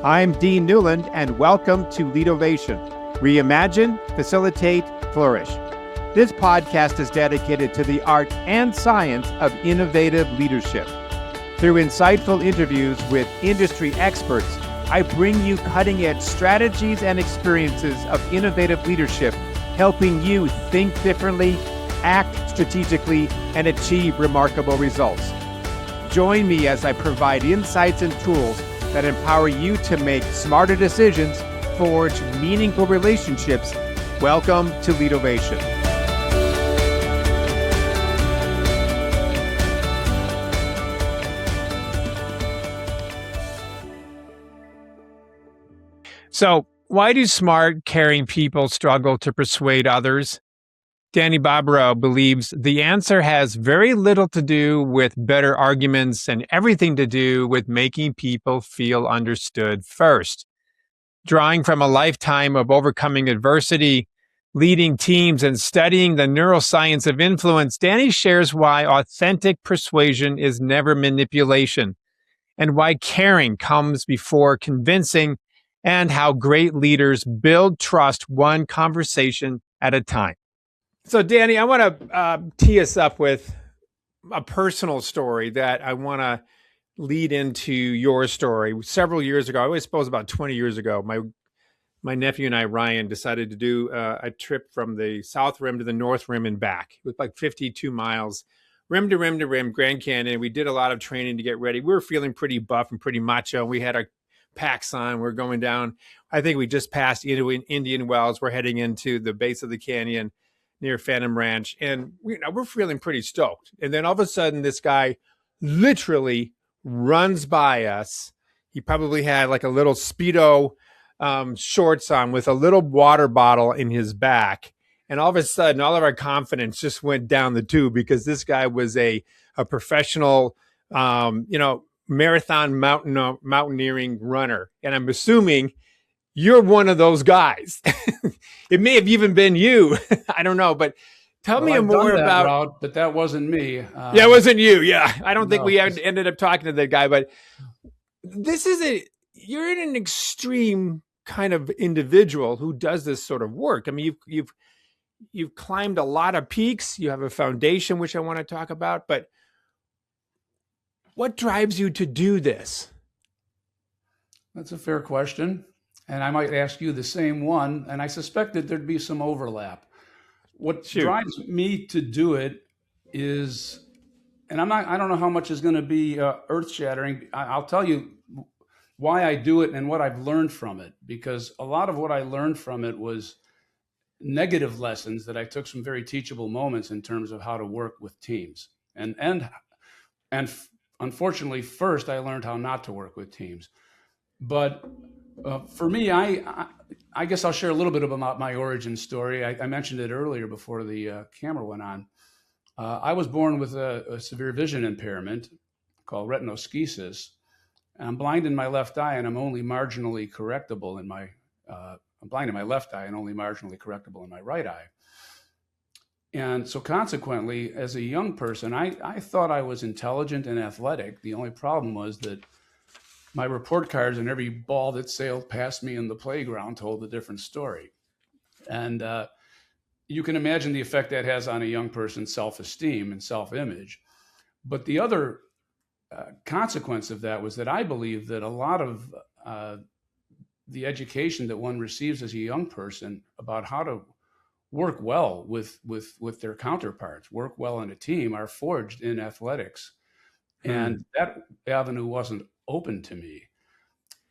I'm Dean Newland, and welcome to Leadovation. Reimagine, facilitate, flourish. This podcast is dedicated to the art and science of innovative leadership. Through insightful interviews with industry experts, I bring you cutting-edge strategies and experiences of innovative leadership, helping you think differently, act strategically, and achieve remarkable results. Join me as I provide insights and tools that empower you to make smarter decisions, forge meaningful relationships. Welcome to Leadovation. So, why do smart, caring people struggle to persuade others? Danny Bobrow believes the answer has very little to do with better arguments and everything to do with making people feel understood first. Drawing from a lifetime of overcoming adversity, leading teams, and studying the neuroscience of influence, Danny shares why authentic persuasion is never manipulation, and why caring comes before convincing, and how great leaders build trust one conversation at a time. So, Danny, I want to tee us up with a personal story that I want to lead into your story. Several years ago, I suppose about 20 years ago, my nephew and I, Ryan, decided to do a trip from the South Rim to the North Rim and back. It was like 52 miles, rim to rim to rim, Grand Canyon. We did a lot of training to get ready. We were feeling pretty buff and pretty macho. We had our packs on. We're going down. I think we just passed into Indian Wells. We're heading into the base of the canyon near Phantom Ranch, and we're feeling pretty stoked. And then all of a sudden, this guy literally runs by us. He probably had like a little Speedo shorts on with a little water bottle in his back. And all of a sudden, all of our confidence just went down the tube because this guy was a professional, marathon mountaineering runner. And I'm assuming you're one of those guys. It may have even been you. I don't know, but tell me more about route, but that wasn't me. Yeah, it wasn't you. Yeah. I don't think we ended up talking to that guy, but you're in an extreme kind of individual who does this sort of work. I mean, you've climbed a lot of peaks. You have a foundation, which I want to talk about, but what drives you to do this? That's a fair question. And I might ask you the same one, and I suspected there'd be some overlap. What drives me to do it is, and I don't know how much is going to be earth-shattering. I'll tell you why I do it and what I've learned from it, because a lot of what I learned from it was negative lessons that I took some very teachable moments in terms of how to work with teams. And unfortunately, first I learned how not to work with teams. But for me, I guess I'll share a little bit about my origin story. I mentioned it earlier before the camera went on. I was born with a severe vision impairment called retinoschisis. I'm blind in my left eye, and I'm only marginally correctable in my. I'm blind in my left eye and only marginally correctable in my right eye. And so, consequently, as a young person, I thought I was intelligent and athletic. The only problem was that my report cards and every ball that sailed past me in the playground told a different story. And you can imagine the effect that has on a young person's self-esteem and self-image. But the other consequence of that was that I believe that a lot of the education that one receives as a young person about how to work well with their counterparts, work well in a team, are forged in athletics. And that avenue wasn't open to me.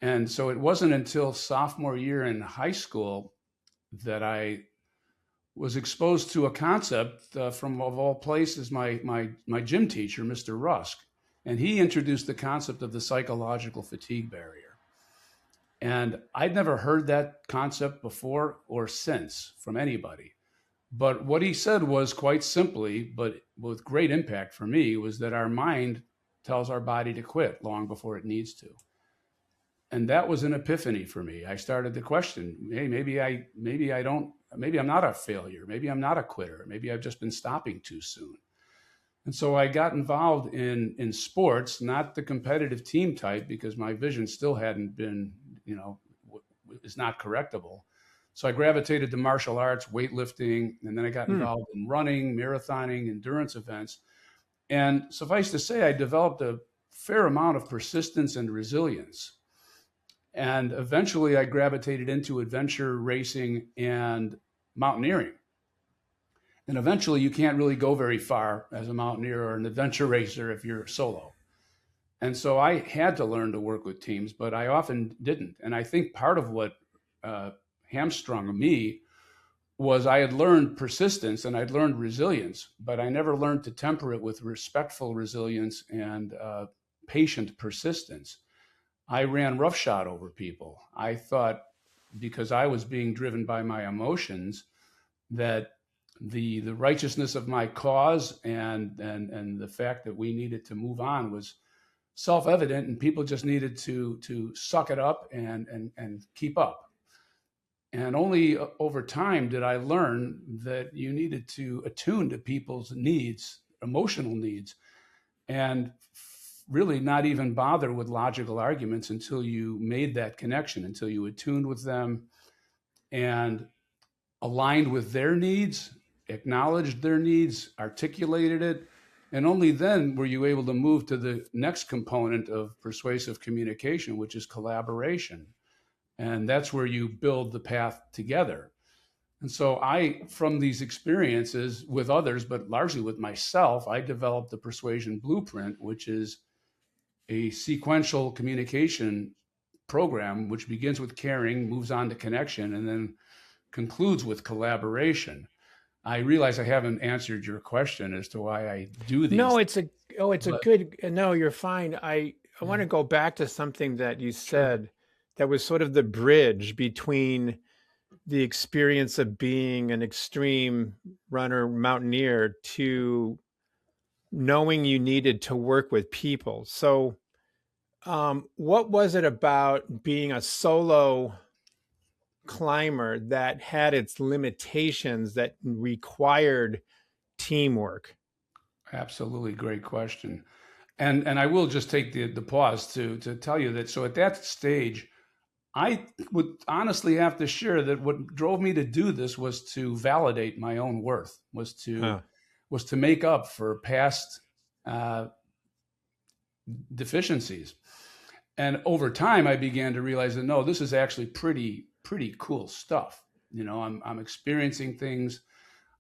And so it wasn't until sophomore year in high school that I was exposed to a concept from, of all places, my gym teacher, Mr. Rusk. And he introduced the concept of the psychological fatigue barrier. And I'd never heard that concept before or since from anybody. But what he said was quite simply, but with great impact for me, was that our mind tells our body to quit long before it needs to. And that was an epiphany for me. I started to question, hey, maybe I'm not a failure. Maybe I'm not a quitter. Maybe I've just been stopping too soon. And so I got involved in sports, not the competitive team type, because my vision still hadn't been, is not correctable. So I gravitated to martial arts, weightlifting, and then I got involved in running, marathoning, endurance events. And suffice to say, I developed a fair amount of persistence and resilience. And eventually I gravitated into adventure racing and mountaineering. And eventually you can't really go very far as a mountaineer or an adventure racer if you're solo. And so I had to learn to work with teams, but I often didn't. And I think part of what hamstrung me was I had learned persistence and I'd learned resilience, but I never learned to temper it with respectful resilience and patient persistence. I ran roughshod over people. I thought because I was being driven by my emotions that the righteousness of my cause and the fact that we needed to move on was self-evident, and people just needed to suck it up and keep up. And only over time did I learn that you needed to attune to people's needs, emotional needs, and really not even bother with logical arguments until you made that connection, until you attuned with them and aligned with their needs, acknowledged their needs, articulated it. And only then were you able to move to the next component of persuasive communication, which is collaboration. And that's where you build the path together. And so from these experiences with others, but largely with myself, I developed the Persuasion Blueprint, which is a sequential communication program, which begins with caring, moves on to connection, and then concludes with collaboration. I realize I haven't answered your question as to why I do these. No, no, you're fine. I want to go back to something that you said that was sort of the bridge between the experience of being an extreme runner, mountaineer, to knowing you needed to work with people. So what was it about being a solo climber that had its limitations that required teamwork? Absolutely. Great question. And I will just take the pause to tell you that. So at that stage, I would honestly have to share that what drove me to do this was to validate my own worth, was to make up for past deficiencies. And over time, I began to realize that, no, this is actually pretty cool stuff. I'm experiencing things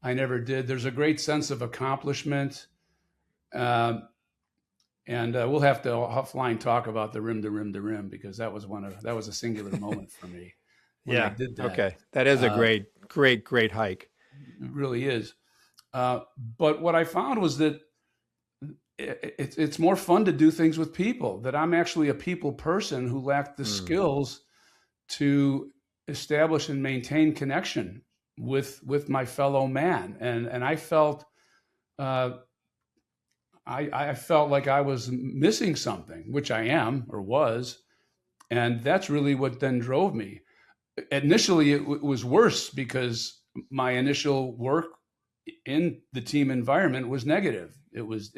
I never did. There's a great sense of accomplishment. And we'll have to offline talk about the rim to rim to rim, because that was a singular moment for me when I did that. Okay. That is a great hike. It really is. But what I found was that it's more fun to do things with people, that I'm actually a people person who lacked the skills to establish and maintain connection with my fellow man. And I felt, I felt like I was missing something, which I am or was. And that's really what then drove me. Initially, it was worse because my initial work in the team environment was negative. It was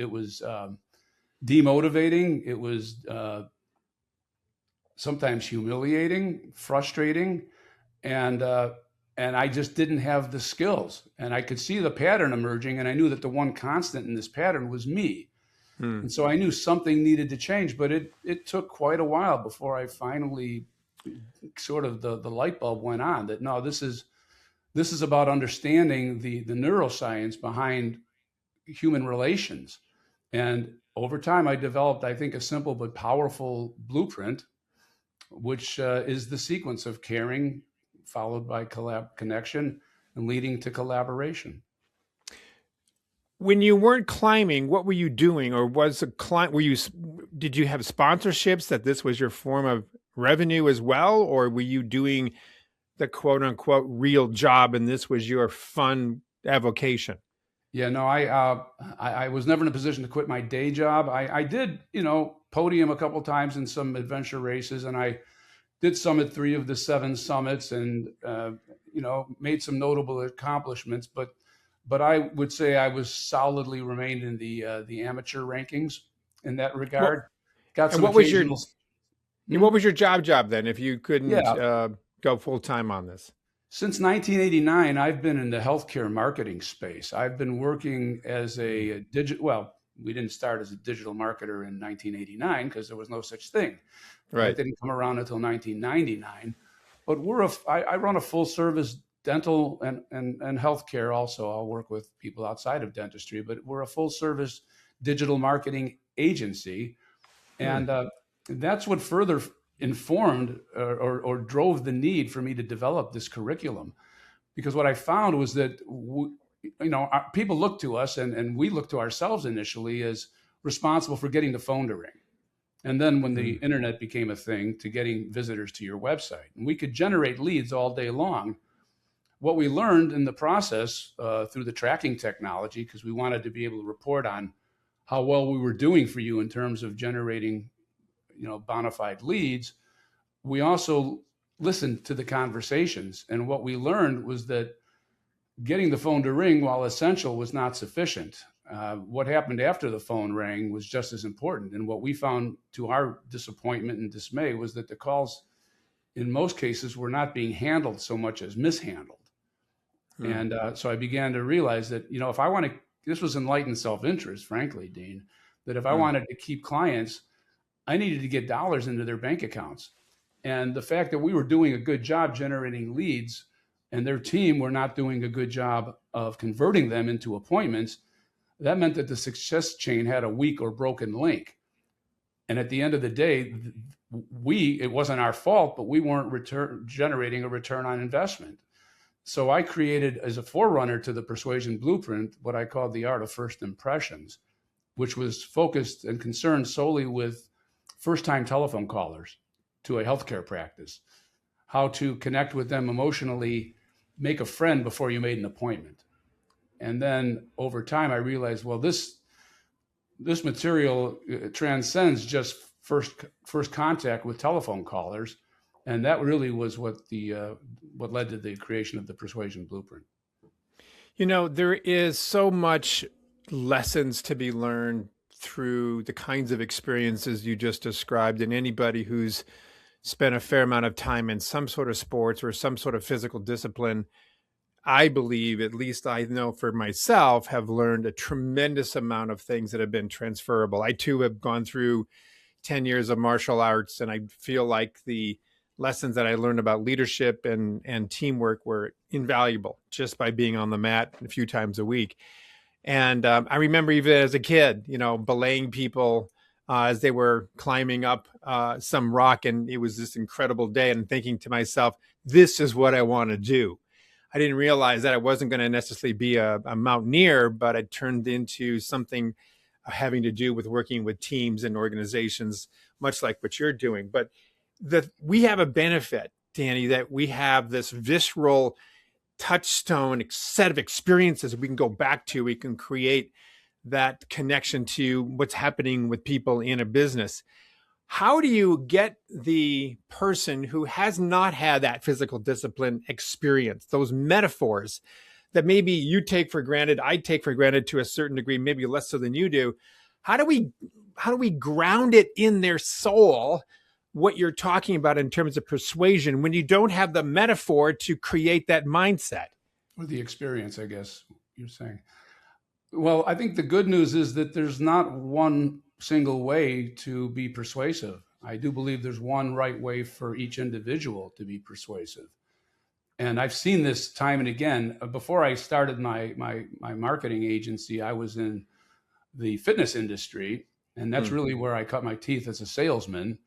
demotivating. It was sometimes humiliating, frustrating, and I just didn't have the skills. And I could see the pattern emerging, and I knew that the one constant in this pattern was me. And so I knew something needed to change, but it took quite a while before I finally sort of the light bulb went on that, no, this is about understanding the neuroscience behind human relations. And over time, I developed, I think, a simple but powerful blueprint, which is the sequence of caring, followed by connection, and leading to collaboration. When you weren't climbing, what were you doing? Or did you have sponsorships that this was your form of revenue as well? Or were you doing the quote unquote real job and this was your fun avocation? Yeah, no, I was never in a position to quit my day job. I did, podium a couple times in some adventure races, and I did summit 3 of the 7 summits, and made some notable accomplishments. But I would say I was solidly remained in the amateur rankings in that regard. Got some occasional. What was your job then, if you couldn't Yeah. go full time on this? Since 1989, I've been in the healthcare marketing space. I've been working as Mm. a digital, well, we didn't start as a digital marketer in 1989 because there was no such thing. That Right. didn't come around until 1999. But I run a full service dental and healthcare also. I'll work with people outside of dentistry, but we're a full service digital marketing agency. Hmm. And that's what further informed or drove the need for me to develop this curriculum. Because what I found was that, people look to us and we look to ourselves initially as responsible for getting the phone to ring. And then when the Hmm. internet became a thing, to getting visitors to your website. And we could generate leads all day long. What we learned in the process through the tracking technology, because we wanted to be able to report on how well we were doing for you in terms of generating, bona fide leads, we also listened to the conversations. And what we learned was that getting the phone to ring, while essential, was not sufficient. What happened after the phone rang was just as important. And what we found, to our disappointment and dismay, was that the calls, in most cases, were not being handled so much as mishandled. Hmm. And so I began to realize that, if I want to, this was enlightened self interest, frankly, Dean, that if I Hmm. wanted to keep clients, I needed to get dollars into their bank accounts. And the fact that we were doing a good job generating leads and their team were not doing a good job of converting them into appointments, that meant that the success chain had a weak or broken link. And at the end of the day, it wasn't our fault, but we weren't generating a return on investment. So I created, as a forerunner to the Persuasion Blueprint, what I called the art of first impressions, which was focused and concerned solely with first-time telephone callers to a healthcare practice, how to connect with them emotionally, make a friend before you made an appointment. And then over time, I realized, well, this material transcends just first contact with telephone callers, and that really was what led to the creation of the Persuasion Blueprint. There is so much lessons to be learned through the kinds of experiences you just described, and anybody who's spent a fair amount of time in some sort of sports or some sort of physical discipline, I believe, at least I know for myself, have learned a tremendous amount of things that have been transferable. I too have gone through 10 years of martial arts, and I feel like the lessons that I learned about leadership and teamwork were invaluable just by being on the mat a few times a week. And I remember even as a kid, belaying people as they were climbing up some rock, and it was this incredible day, and thinking to myself, this is what I want to do. I didn't realize that I wasn't going to necessarily be a mountaineer, but it turned into something having to do with working with teams and organizations, much like what you're doing. But we have a benefit, Danny, that we have this visceral touchstone set of experiences we can go back to. We can create that connection to what's happening with people in a business. How do you get the person who has not had that physical discipline experience, those metaphors that maybe you take for granted, I take for granted to a certain degree, maybe less so than you do? How do we ground it in their soul, what you're talking about in terms of persuasion, when you don't have the metaphor to create that mindset? Or the experience, I guess you're saying. Well, I think the good news is that there's not one single way to be persuasive. I do believe there's one right way for each individual to be persuasive. And I've seen this time and again. Before I started my marketing agency, I was in the fitness industry, and that's Hmm. really where I cut my teeth as a salesman.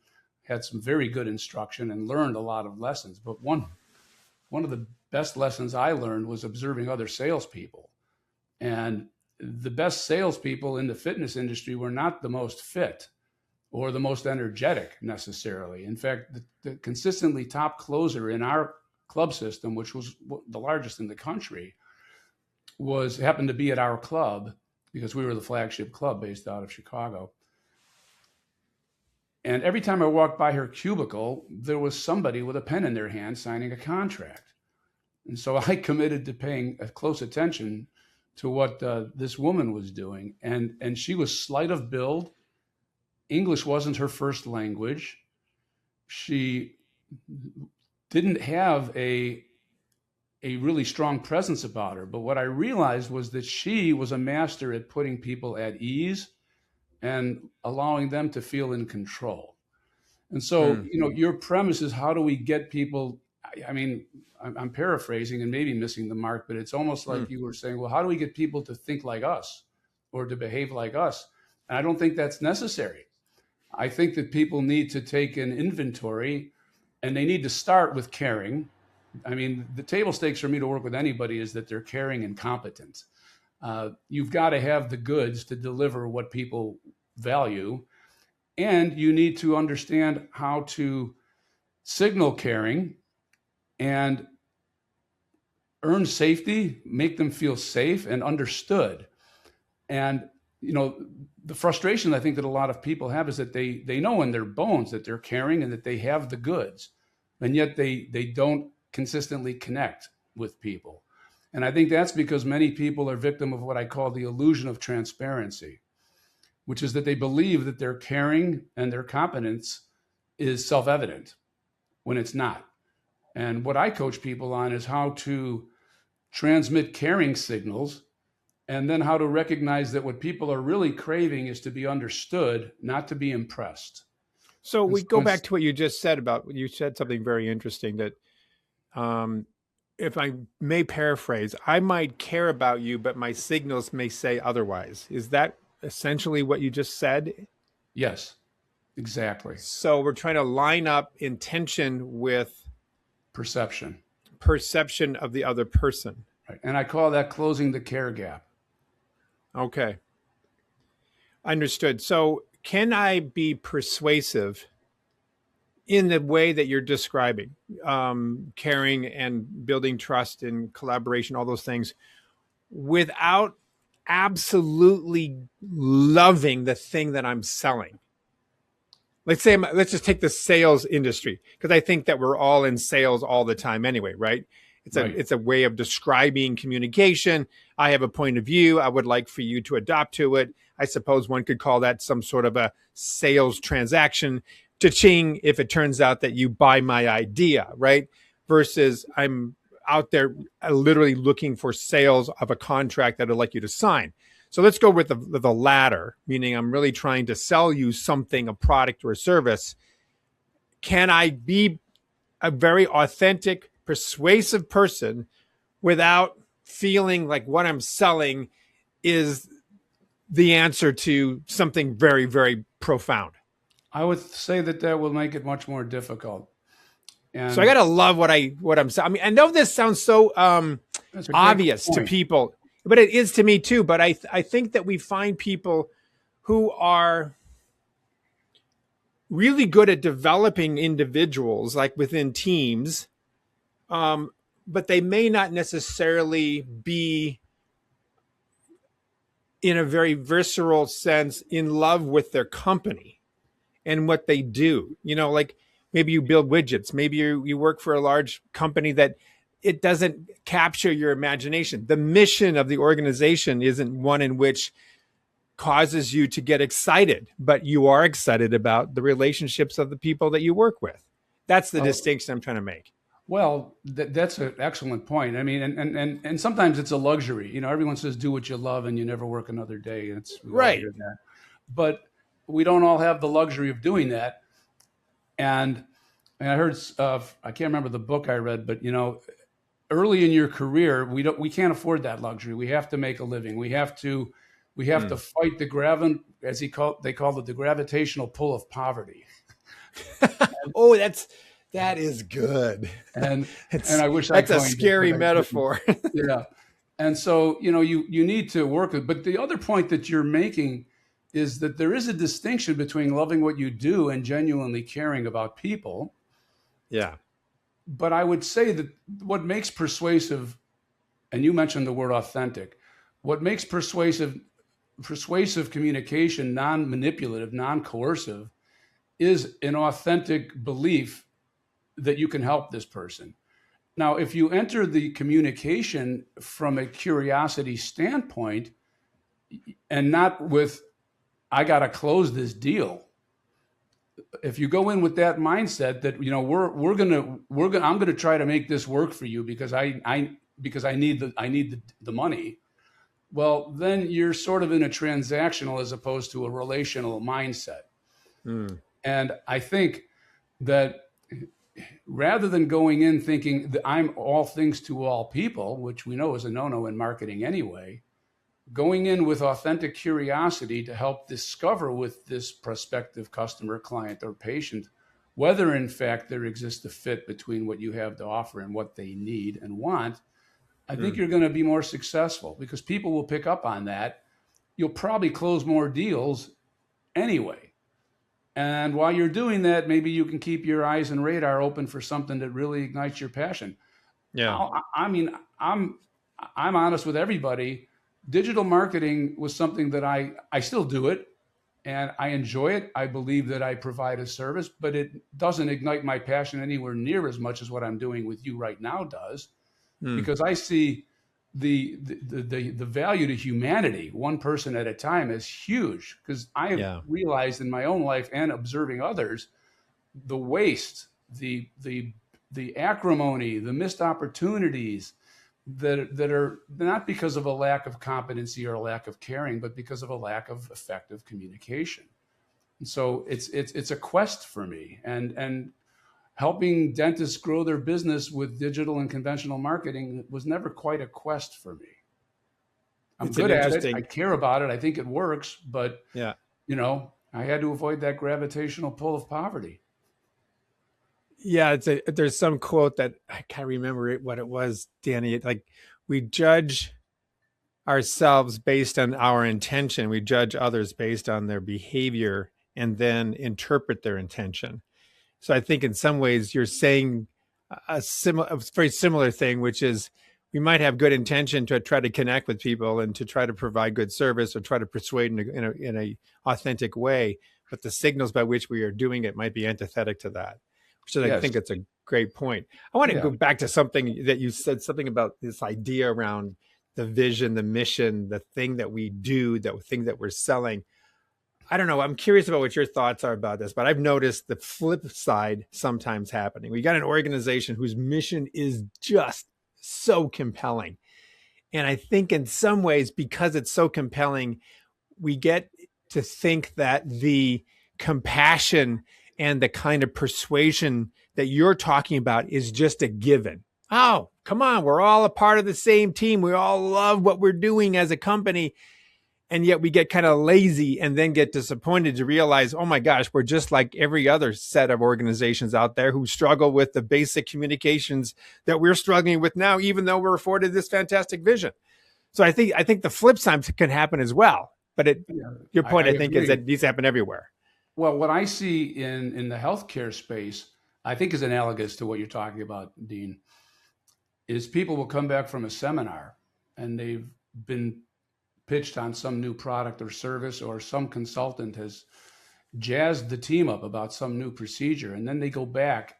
Had some very good instruction and learned a lot of lessons. But one of the best lessons I learned was observing other salespeople. And the best salespeople in the fitness industry were not the most fit or the most energetic necessarily. In fact, the consistently top closer in our club system, which was the largest in the country, happened to be at our club because we were the flagship club based out of Chicago. And every time I walked by her cubicle, there was somebody with a pen in their hand signing a contract. And so I committed to paying close attention to what this woman was doing. And she was slight of build. English wasn't her first language. she didn't have a really strong presence about her. But what I realized was that she was a master at putting people at ease and allowing them to feel in control. And so, Mm, your premise is, how do we get people? I mean, I'm paraphrasing and maybe missing the mark, but it's almost mm. like you were saying, well, how do we get people to think like us or to behave like us? And I don't think that's necessary. I think that people need to take an inventory, and they need to start with caring. I mean, the table stakes for me to work with anybody is that they're caring and competent. You've got to have the goods to deliver what people value, and you need to understand how to signal caring and earn safety, make them feel safe and understood. And the frustration I think that a lot of people have is that they know in their bones that they're caring and that they have the goods, and yet they don't consistently connect with people. And I think that's because many people are victim of what I call the illusion of transparency, which is that they believe that their caring and their competence is self-evident when it's not. And what I coach people on is how to transmit caring signals, and then how to recognize that what people are really craving is to be understood, not to be impressed. So And we so go back to what you just said about, you said something very interesting that, um, if I may paraphrase, I might care about you, but my signals may say otherwise. Is that essentially what you just said? yes, exactly. So we're trying to line up intention with Perception. perception of the other person. Right. And I call that closing the care gap. Okay. Understood. So can I be persuasive in the way that you're describing, caring and building trust and collaboration, all those things, without absolutely loving the thing that I'm selling? Let's just take the sales industry, because I think that we're all in sales all the time anyway, right? Right. It's a way of describing communication. I have a point of view. I would like for you to adopt to it. I suppose one could call that some sort of a sales transaction. Cha-ching, if it turns out that you buy my idea, right? Versus I'm out there literally looking for sales of a contract that I'd like you to sign. So let's go with the latter, meaning I'm really trying to sell you something, a product or a service. Can I be a very authentic, persuasive person without feeling like what I'm selling is the answer to something very, very profound? I would say that will make it much more difficult. So I And gotta love what I'm saying. I mean, I know this sounds so that's a great obvious to point. people, but it is to me too. But I think that we find people who are really good at developing individuals, like within teams, but they may not necessarily be, in a very visceral sense, in love with their company and what they do. Like maybe you build widgets, maybe you work for a large company that it doesn't capture your imagination. The mission of the organization isn't one in which causes you to get excited, but you are excited about the relationships of the people that you work with. That's the distinction I'm trying to make. Well, that's an excellent point. I mean, and sometimes it's a luxury. Everyone says do what you love and you never work another day. And we all Right. hear that, but we don't all have the luxury of doing that. And I heard, I can't remember the book I read, but early in your career, we can't afford that luxury. We have to make a living. We have to fight they call it the gravitational pull of poverty. Oh, that is good. And I wish that's I a coined scary it, metaphor. yeah. And so, you need to work with, but the other point that you're making is that there is a distinction between loving what you do and genuinely caring about people. Yeah. But I would say that what makes persuasive, and you mentioned the word authentic, what makes persuasive communication non-manipulative, non-coercive, is an authentic belief that you can help this person. Now, if you enter the communication from a curiosity standpoint and not with, I got to close this deal, if you go in with that mindset that, you know, I'm gonna try to make this work for you because I need the money. Well, then you're sort of in a transactional as opposed to a relational mindset. Mm. And I think that rather than going in thinking that I'm all things to all people, which we know is a no-no in marketing anyway, going in with authentic curiosity to help discover with this prospective customer, client, or patient whether in fact there exists a fit between what you have to offer and what they need and want, I think you're going to be more successful because people will pick up on that. You'll probably close more deals anyway. And while you're doing that, maybe you can keep your eyes and radar open for something that really ignites your passion. Yeah. I mean, I'm honest with everybody. Digital marketing was something that I still do it and I enjoy it. I believe that I provide a service, but it doesn't ignite my passion anywhere near as much as what I'm doing with you right now does, because I see the value to humanity, one person at a time, is huge. Because I have realized in my own life and observing others, the waste, the acrimony, the missed opportunities that are not because of a lack of competency or a lack of caring, but because of a lack of effective communication. And so it's a quest for me, and helping dentists grow their business with digital and conventional marketing was never quite a quest for me. I'm good at it. I care about it. I think it works, but you know, I had to avoid that gravitational pull of poverty. Yeah, there's some quote that I can't remember what it was, Danny. Like, we judge ourselves based on our intention. We judge others based on their behavior and then interpret their intention. So I think in some ways you're saying a very similar thing, which is we might have good intention to try to connect with people and to try to provide good service or try to persuade in a authentic way, but the signals by which we are doing it might be antithetic to that. So I think it's a great point. I want to go back to something that you said, something about this idea around the vision, the mission, the thing that we do, the thing that we're selling. I don't know. I'm curious about what your thoughts are about this, but I've noticed the flip side sometimes happening. We got an organization whose mission is just so compelling. And I think in some ways, because it's so compelling, we get to think that the compassion and the kind of persuasion that you're talking about is just a given. Oh, come on. We're all a part of the same team. We all love what we're doing as a company. And yet we get kind of lazy and then get disappointed to realize, oh my gosh, we're just like every other set of organizations out there who struggle with the basic communications that we're struggling with now, even though we're afforded this fantastic vision. So I think the flip side can happen as well. But your point, I think, is that these happen everywhere. Well, what I see in the healthcare space, I think is analogous to what you're talking about, Dean, is people will come back from a seminar and they've been pitched on some new product or service, or some consultant has jazzed the team up about some new procedure. And then they go back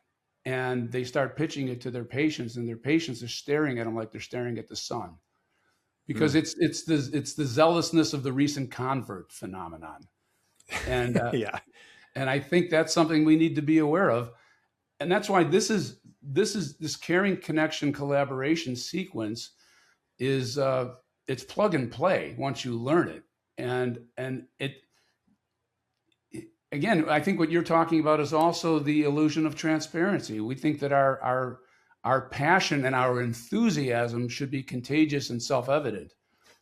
and they start pitching it to their patients, and their patients are staring at them like they're staring at the sun, because it's the zealousness of the recent convert phenomenon. And and I think that's something we need to be aware of. And that's why this caring, connection, collaboration sequence is it's plug and play once you learn it. And it again, I think what you're talking about is also the illusion of transparency. We think that our passion and our enthusiasm should be contagious and self-evident.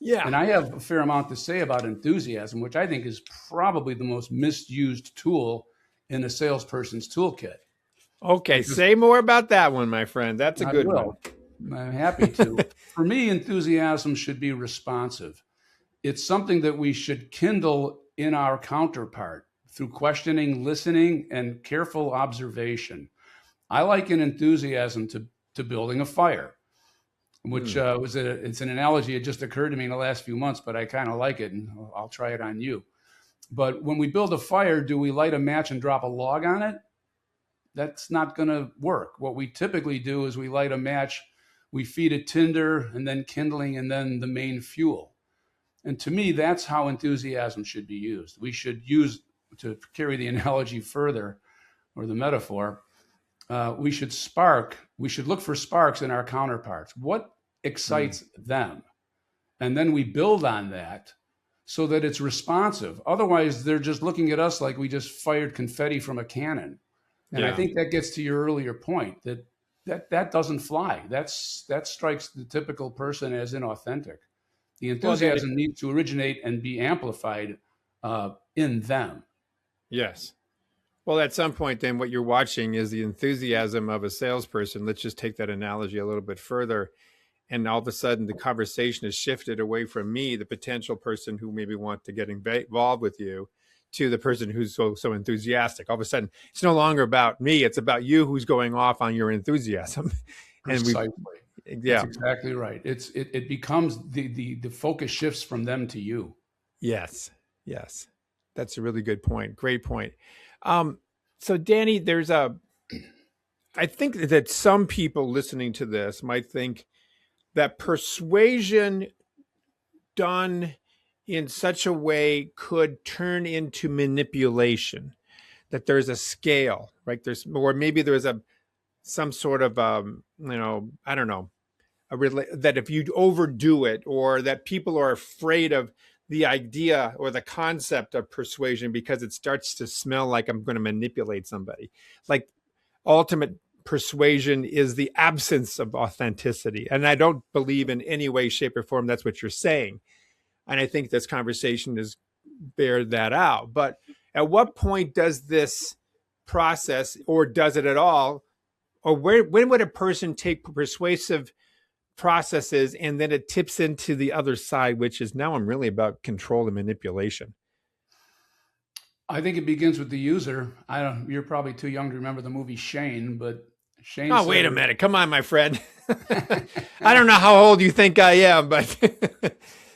Yeah. And I have a fair amount to say about enthusiasm, which I think is probably the most misused tool in a salesperson's toolkit. Okay, say more about that one, my friend. That's a good one. I'm happy to. For me, enthusiasm should be responsive. It's something that we should kindle in our counterpart through questioning, listening, and careful observation. I liken enthusiasm to building a fire, which it's an analogy. It just occurred to me in the last few months, but I kind of like it, and I'll try it on you. But when we build a fire, do we light a match and drop a log on it? That's not going to work. What we typically do is we light a match, we feed it tinder, and then kindling, and then the main fuel. And to me, that's how enthusiasm should be used. We should use to carry the analogy further, or the metaphor, we should look for sparks in our counterparts. What excites them? And then we build on that so that it's responsive. Otherwise, they're just looking at us like we just fired confetti from a cannon. And I think that gets to your earlier point that doesn't fly. That strikes the typical person as inauthentic. The enthusiasm needs to originate and be amplified in them. Yes. Well, at some point, then what you're watching is the enthusiasm of a salesperson. Let's just take that analogy a little bit further. And all of a sudden, the conversation is shifted away from me, the potential person who maybe want to get involved with you, to the person who's so enthusiastic. All of a sudden, it's no longer about me. It's about you who's going off on your enthusiasm. Precisely. That's exactly right. It becomes the focus shifts from them to you. Yes. That's a really good point. Great point. So Danny, I think that some people listening to this might think that persuasion done in such a way could turn into manipulation, that there's a scale, right? Or maybe there's some sort of, I don't know, that if you overdo it, or that people are afraid of the idea or the concept of persuasion because it starts to smell like I'm going to manipulate somebody. Like ultimate persuasion is the absence of authenticity. And I don't believe in any way, shape, or form that's what you're saying. And I think this conversation is bear that out. But at what point does this process, or does it at all, or when would a person take persuasive processes and then it tips into the other side, which is now I'm really about control and manipulation? I think it begins with the user. You're probably too young to remember the movie Shane, but Shane. Oh, wait a minute. Come on, my friend. I don't know how old you think I am, but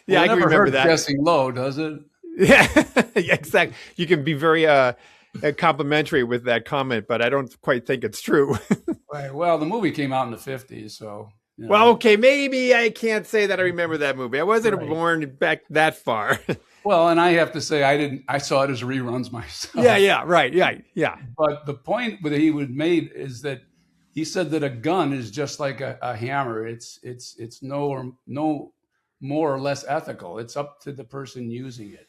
yeah, I can remember that. Guessing low, does it? Yeah, exactly. You can be very complimentary with that comment, but I don't quite think it's true. Right. Well, the movie came out in the 50s, so. Well, okay, maybe I can't say that I remember that movie. I wasn't born back that far. Well, and I have to say, I saw it as reruns myself. Yeah, right, yeah. But the point that he would made is that he said that a gun is just like a hammer. It's no more or less ethical. It's up to the person using it.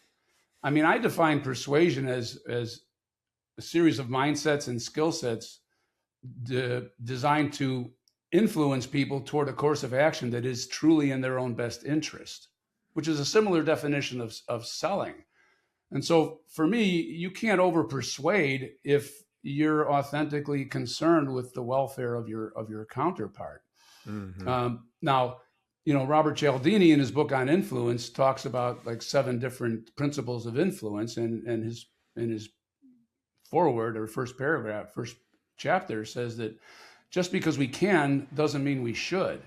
I mean, I define persuasion as a series of mindsets and skill sets designed to influence people toward a course of action that is truly in their own best interest, which is a similar definition of selling. And so for me, you can't over persuade if you're authentically concerned with the welfare of your counterpart. Mm-hmm. Now, Robert Cialdini in his book on influence talks about like 7 different principles of influence, and in his foreword, or first chapter, says that just because we can doesn't mean we should.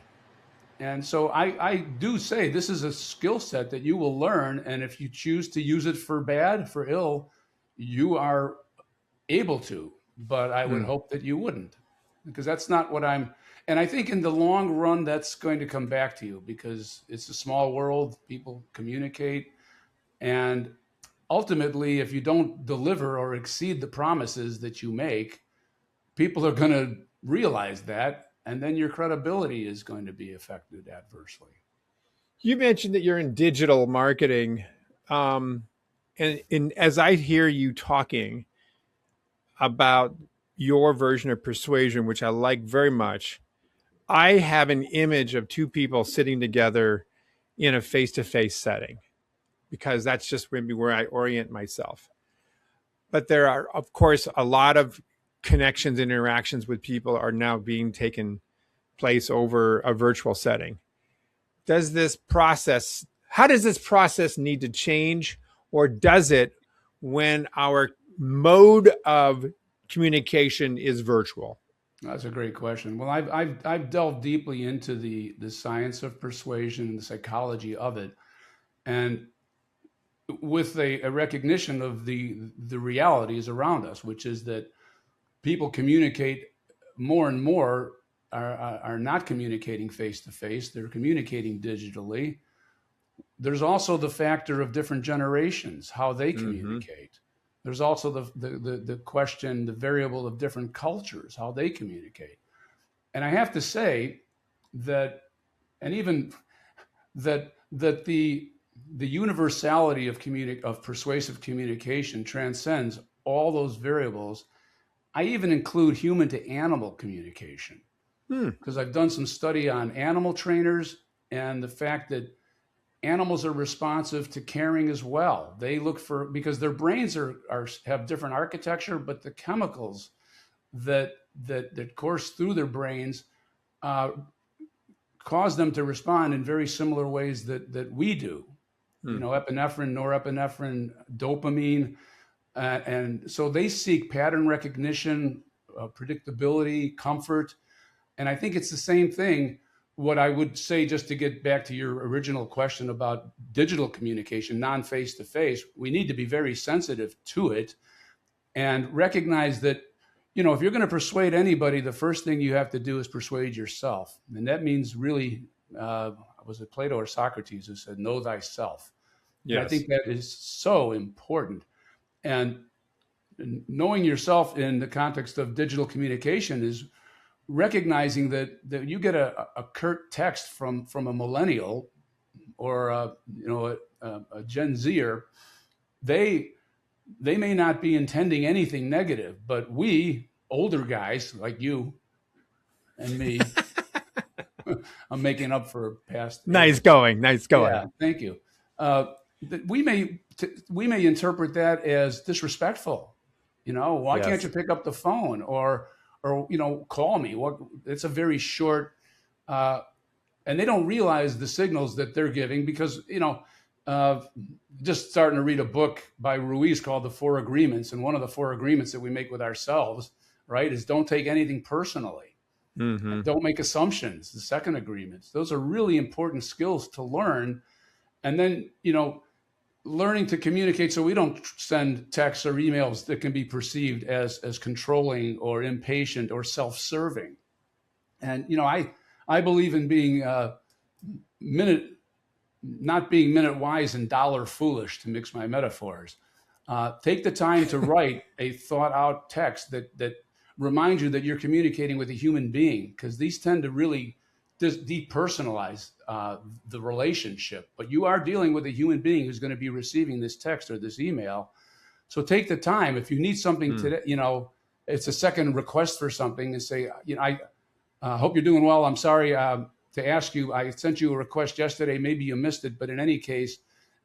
And so I do say this is a skill set that you will learn. And if you choose to use it for bad, for ill, you are able to. But I would hope that you wouldn't, because that's not what and I think in the long run, that's going to come back to you, because it's a small world. People communicate. And ultimately, if you don't deliver or exceed the promises that you make, people are going to realize that, and then your credibility is going to be affected adversely. You mentioned that you're in digital marketing, and as I hear you talking about your version of persuasion, which I like very much, I have an image of 2 people sitting together in a face-to-face setting, because that's just maybe where I orient myself. But there are, of course, a lot of connections and interactions with people are now being taken place over a virtual setting. How does this process need to change, or does it when our mode of communication is virtual? That's a great question. Well, I've delved deeply into the science of persuasion and the psychology of it, and with a recognition of the realities around us, which is that people communicate more and more are not communicating face to face. They're communicating digitally. There's also the factor of different generations, how they communicate. There's also the question, the variable of different cultures, how they communicate. And I have to say that, and even that the universality of persuasive communication transcends all those variables. I even include human to animal communication because I've done some study on animal trainers and the fact that animals are responsive to caring as well. They look for, because their brains have different architecture, but the chemicals that course through their brains cause them to respond in very similar ways that we do. You know, epinephrine, norepinephrine, dopamine. And so they seek pattern recognition, predictability, comfort. And I think it's the same thing. What I would say, just to get back to your original question about digital communication, non-face-to-face, we need to be very sensitive to it and recognize that, you know, if you're going to persuade anybody, the first thing you have to do is persuade yourself. And that means really, was it Plato or Socrates who said, know thyself? Yes. And I think that is so important. And knowing yourself in the context of digital communication is recognizing that you get a curt text from a millennial or a Gen Zer, they may not be intending anything negative, but we older guys like you and me, I'm making up for past. Nice going. Yeah, thank you. We may interpret that as disrespectful. You know, why can't you pick up the phone or you know, call me? It's a very short, and they don't realize the signals that they're giving because, you know, just starting to read a book by Ruiz called The Four Agreements, and one of the 4 agreements that we make with ourselves, right, is don't take anything personally. Don't make assumptions. The second agreement. Those are really important skills to learn. And then, you know, learning to communicate so we don't send texts or emails that can be perceived as controlling or impatient or self-serving. And, you know, I believe in being not being minute wise and dollar foolish, to mix my metaphors. Take the time to write a thought out text that reminds you that you're communicating with a human being, because these tend to really depersonalize the relationship, but you are dealing with a human being who's going to be receiving this text or this email. So take the time. If you need something today, you know, it's a second request for something, and say, you know, I hope you're doing well. I'm sorry to ask you, I sent you a request yesterday. Maybe you missed it, but in any case,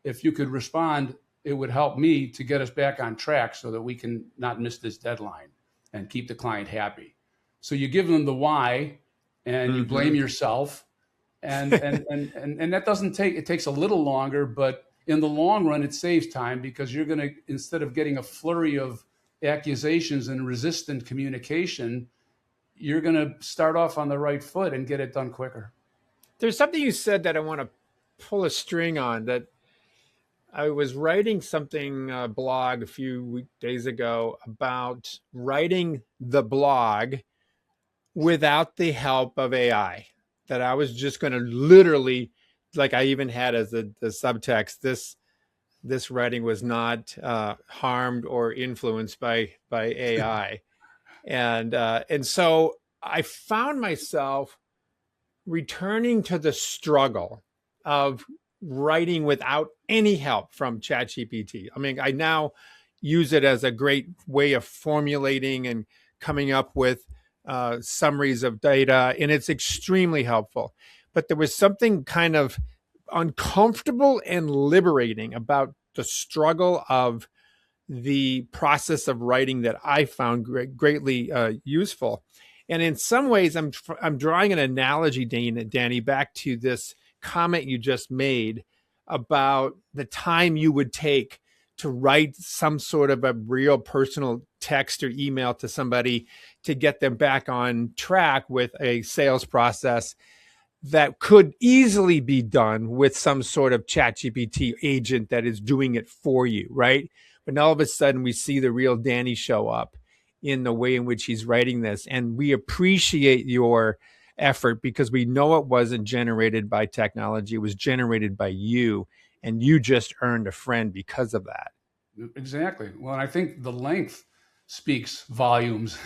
if you could respond, it would help me to get us back on track so that we can not miss this deadline and keep the client happy. So you give them the why, and you blame yourself, and that doesn't take, it takes a little longer, but in the long run, it saves time, because you're going to, instead of getting a flurry of accusations and resistant communication, you're going to start off on the right foot and get it done quicker. There's something you said that I want to pull a string on. That I was writing something, blog a few days ago, about writing the blog without the help of AI, that I was just going to literally, like I even had as the subtext, this writing was not harmed or influenced by AI. And so I found myself returning to the struggle of writing without any help from ChatGPT. I mean, I now use it as a great way of formulating and coming up with summaries of data, and it's extremely helpful. But there was something kind of uncomfortable and liberating about the struggle of the process of writing that I found greatly useful. And in some ways, I'm drawing an analogy, Danny, back to this comment you just made about the time you would take to write some sort of a real personal text or email to somebody to get them back on track with a sales process that could easily be done with some sort of ChatGPT agent that is doing it for you, right? But all of a sudden we see the real Danny show up in the way in which he's writing this. And we appreciate your effort, because we know it wasn't generated by technology. It was generated by you, and you just earned a friend because of that. Exactly. Well, and I think the length speaks volumes.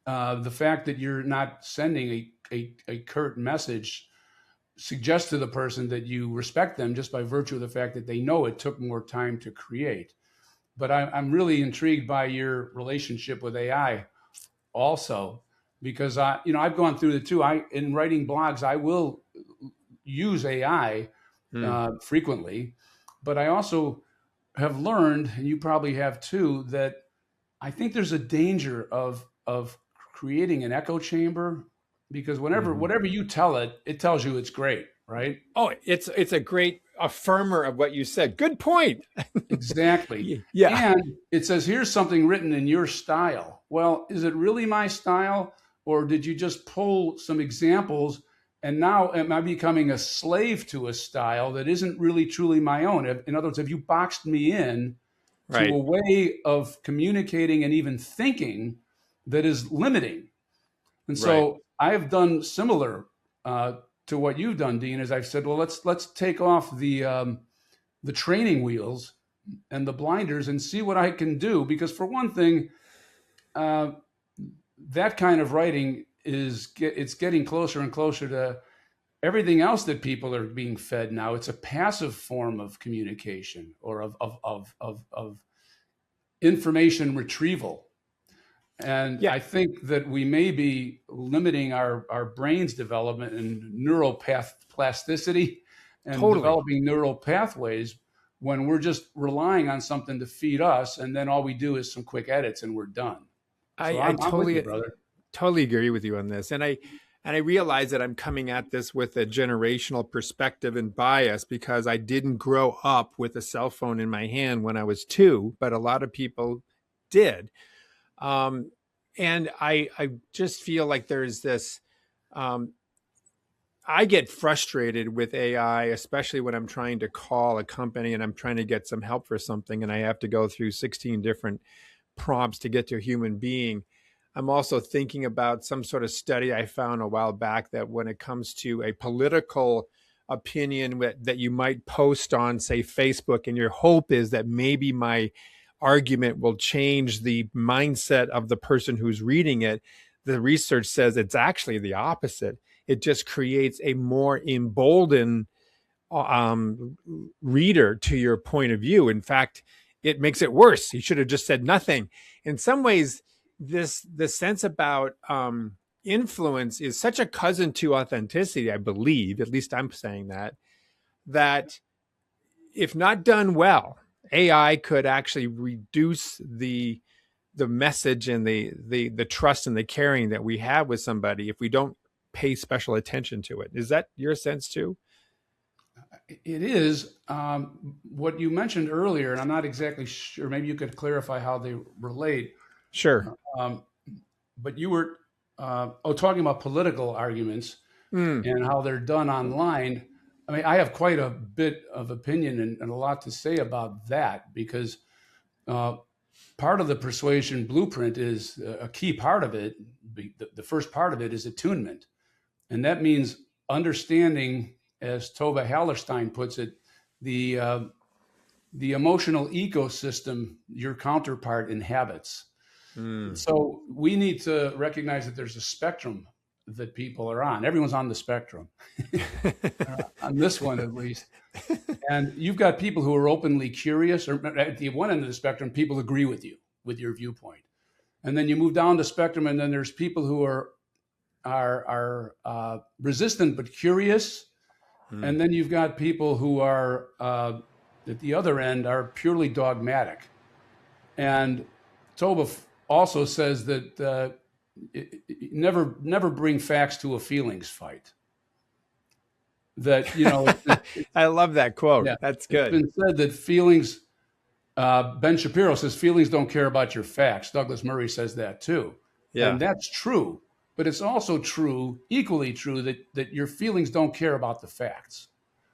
The fact that you're not sending a curt message suggests to the person that you respect them just by virtue of the fact that they know it took more time to create. But I'm really intrigued by your relationship with AI also, because I've gone through the two. In writing blogs, I will use AI frequently, but I also have learned, and you probably have too, that I think there's a danger of creating an echo chamber, because whatever you tell it, it tells you it's great, right? Oh, it's a great affirmer of what you said. Good point. Exactly. Yeah. And it says, here's something written in your style. Well, is it really my style? Or did you just pull some examples and now am I becoming a slave to a style that isn't really truly my own? In other words, have you boxed me in to a Right. way of communicating and even thinking that is limiting? And Right. so I have done similar to what you've done, Dean, as I've said, well, let's take off the training wheels and the blinders and see what I can do. Because for one thing, that kind of writing it's getting closer and closer to everything else that people are being fed now. It's a passive form of communication or of information retrieval. And Yeah. I think that we may be limiting our brain's development and neural plasticity and Totally. developing neural pathways when we're just relying on something to feed us, and then all we do is some quick edits and we're done. So I I'm with you, brother. totally agree with you on this. And I realize that I'm coming at this with a generational perspective and bias because I didn't grow up with a cell phone in my hand when I was 2, but a lot of people did. Um, and I just feel like there's this, um, I get frustrated with AI, especially when I'm trying to call a company and I'm trying to get some help for something and I have to go through 16 different prompts to get to a human being. I'm also thinking about some sort of study I found a while back that when it comes to a political opinion that you might post on, say, Facebook, and your hope is that maybe my argument will change the mindset of the person who's reading it, the research says it's actually the opposite. It just creates a more emboldened reader to your point of view. In fact, it makes it worse. You should have just said nothing. In some ways, the sense about influence is such a cousin to authenticity, I believe, at least I'm saying that if not done well, AI could actually reduce the message and the trust and the caring that we have with somebody if we don't pay special attention to it. Is that your sense too? It is what you mentioned earlier, and I'm not exactly sure. Maybe you could clarify how they relate. Sure. Um, but you were talking about political arguments Mm. and how they're done online. I mean, I have quite a bit of opinion and a lot to say about that because part of the persuasion blueprint is a key part of it. The first part of it is attunement. And that means understanding, as Tova Hallerstein puts it, the emotional ecosystem your counterpart inhabits. Mm. So we need to recognize that there's a spectrum that people are on. Everyone's on the spectrum, on this one at least. And you've got people who are openly curious, or at the one end of the spectrum, people agree with you, with your viewpoint. And then you move down the spectrum, and then there's people who are resistant but curious. Mm. And then you've got people who are at the other end are purely dogmatic. And Toba also says that never bring facts to a feelings fight. That I love that quote. yeah, That's it's good. been said that feelings. Ben Shapiro says feelings don't care about your facts. Douglas Murray says that too, Yeah. and that's true. But it's also true, equally true, that your feelings don't care about the facts.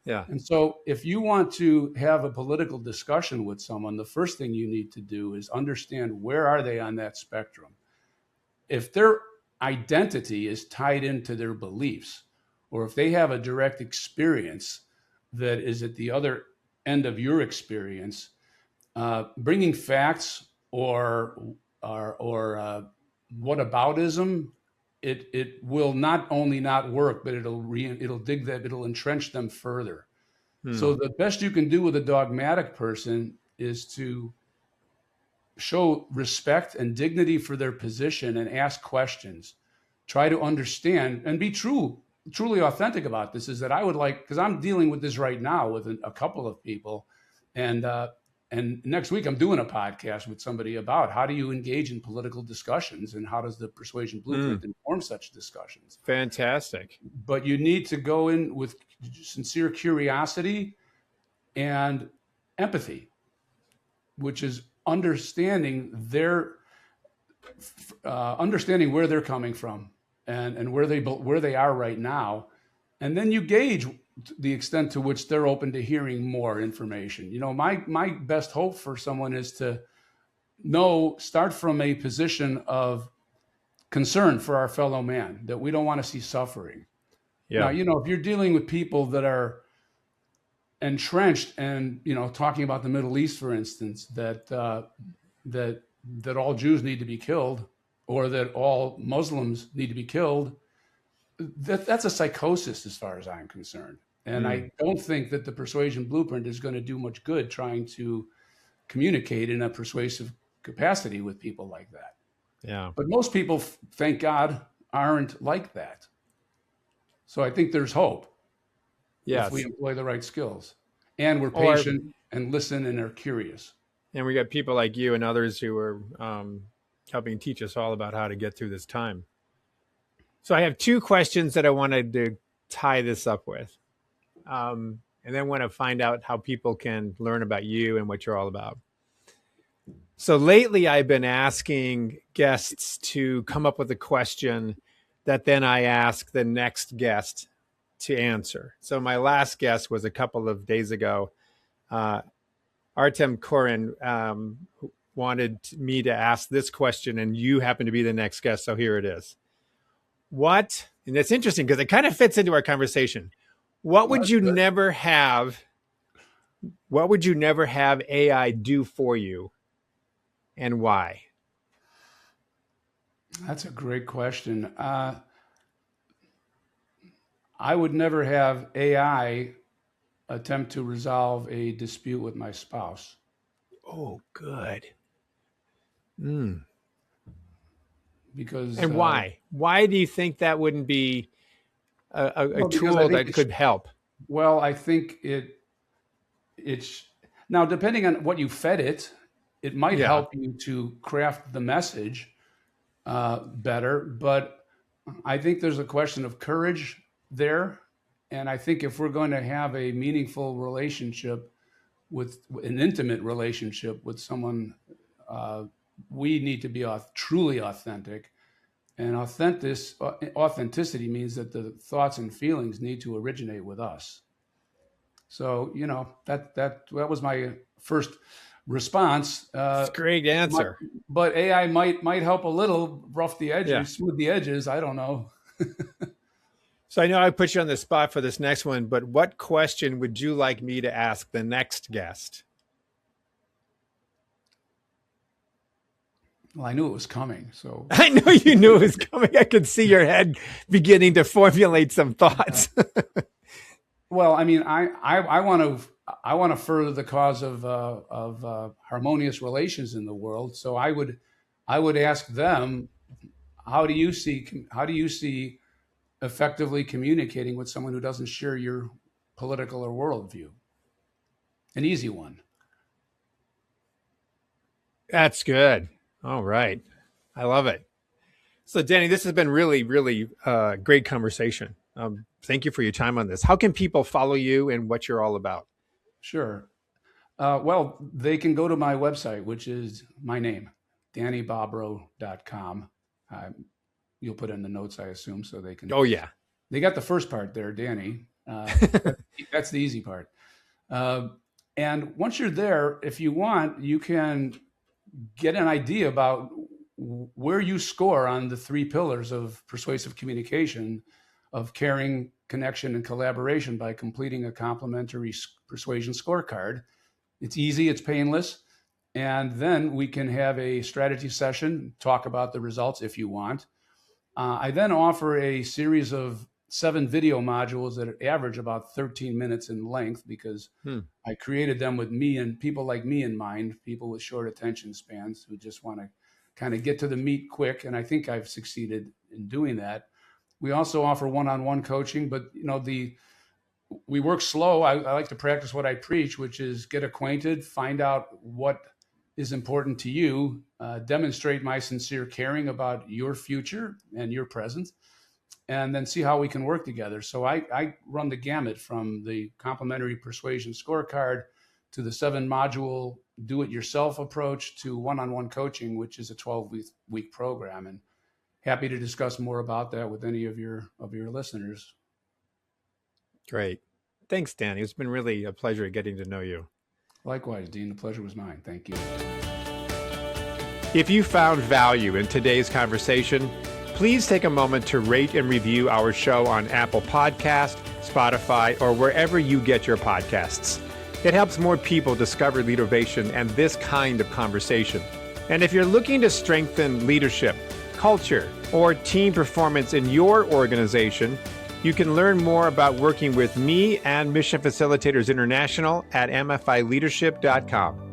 Yeah. And so if you want to have a political discussion with someone, the first thing you need to do is understand where are they on that spectrum. If their identity is tied into their beliefs, or if they have a direct experience that is at the other end of your experience, bringing facts or whataboutism, it will not only not work, but it'll entrench them further. So the best you can do with a dogmatic person is to show respect and dignity for their position and ask questions. Try to understand and be truly authentic about this. Is that I would like, because I'm dealing with this right now with a couple of people, and next week I'm doing a podcast with somebody about how do you engage in political discussions and how does the Persuasion Blueprint inform such discussions. Fantastic. But you need to go in with sincere curiosity and empathy, which is understanding understanding where they're coming from and where they are right now, and then you gauge the extent to which they're open to hearing more information. You know, my best hope for someone is to start from a position of concern for our fellow man, that we don't want to see suffering. Yeah. Now, you know, if you're dealing with people that are entrenched and, you know, talking about the Middle East, for instance, that all Jews need to be killed or that all Muslims need to be killed, that's a psychosis as far as I'm concerned. And I don't think that the Persuasion Blueprint is going to do much good trying to communicate in a persuasive capacity with people like that. Yeah. But most people, thank God, aren't like that. So I think there's hope. Yes. If we employ the right skills and we're patient and listen and are curious. And we got people like you and others who are helping teach us all about how to get through this time. So I have two questions that I wanted to tie this up with. And then want to find out how people can learn about you and what you're all about. So lately I've been asking guests to come up with a question that then I ask the next guest to answer. So my last guest was a couple of days ago. Artem Korin wanted me to ask this question, and you happen to be the next guest, so here it is. And it's interesting because it kind of fits into our conversation. What would you never have AI do for you, and why? That's a great question. I would never have AI attempt to resolve a dispute with my spouse. Oh, good. Because why? Why do you think that wouldn't be a tool that could help? Well, I think it's now, depending on what you fed it, it might help you to craft the message better. But I think there's a question of courage there. And I think if we're going to have a meaningful relationship with an intimate relationship with someone, we need to be truly authentic. And authenticity means that the thoughts and feelings need to originate with us. So, you know, that was my first response. That's a great answer. But AI might help a little, rough the edges, smooth the edges. I don't know. So I know I put you on the spot for this next one, but what question would you like me to ask the next guest? Well, I knew it was coming. So I know you knew it was coming. I could see your head beginning to formulate some thoughts. Well, I mean, I want to further the cause of harmonious relations in the world. So I would ask them, how do you see effectively communicating with someone who doesn't share your political or worldview? An easy one. That's good. All right. I love it. So, Danny, this has been really, really great conversation. Thank you for your time on this. How can people follow you and what you're all about? Sure. Well, they can go to my website, which is my name, DannyBobrow.com. You'll put in the notes, I assume, so they can. Oh, yeah. They got the first part there, Danny. That's the easy part. And once you're there, if you want, you can get an idea about where you score on the 3 pillars of persuasive communication, of caring, connection, and collaboration by completing a complimentary persuasion scorecard. It's easy, it's painless, And then we can have a strategy session, talk about the results if you want. I then offer a series of 7 video modules that average about 13 minutes in length, because I created them with me and people like me in mind, people with short attention spans who just want to kind of get to the meat quick. And I think I've succeeded in doing that. We also offer one-on-one coaching, but we work slow. I like to practice what I preach, which is get acquainted, find out what is important to you, demonstrate my sincere caring about your future and your present, and then see how we can work together. So I run the gamut from the complimentary persuasion scorecard to the 7-module do-it-yourself approach to one-on-one coaching, which is a 12-week program. And happy to discuss more about that with any of your listeners. Great. Thanks, Danny. It's been really a pleasure getting to know you. Likewise, Dean. The pleasure was mine. Thank you. If you found value in today's conversation, please take a moment to rate and review our show on Apple Podcast, Spotify, or wherever you get your podcasts. It helps more people discover Leadervation and this kind of conversation. And if you're looking to strengthen leadership, culture, or team performance in your organization, you can learn more about working with me and Mission Facilitators International at mfileadership.com.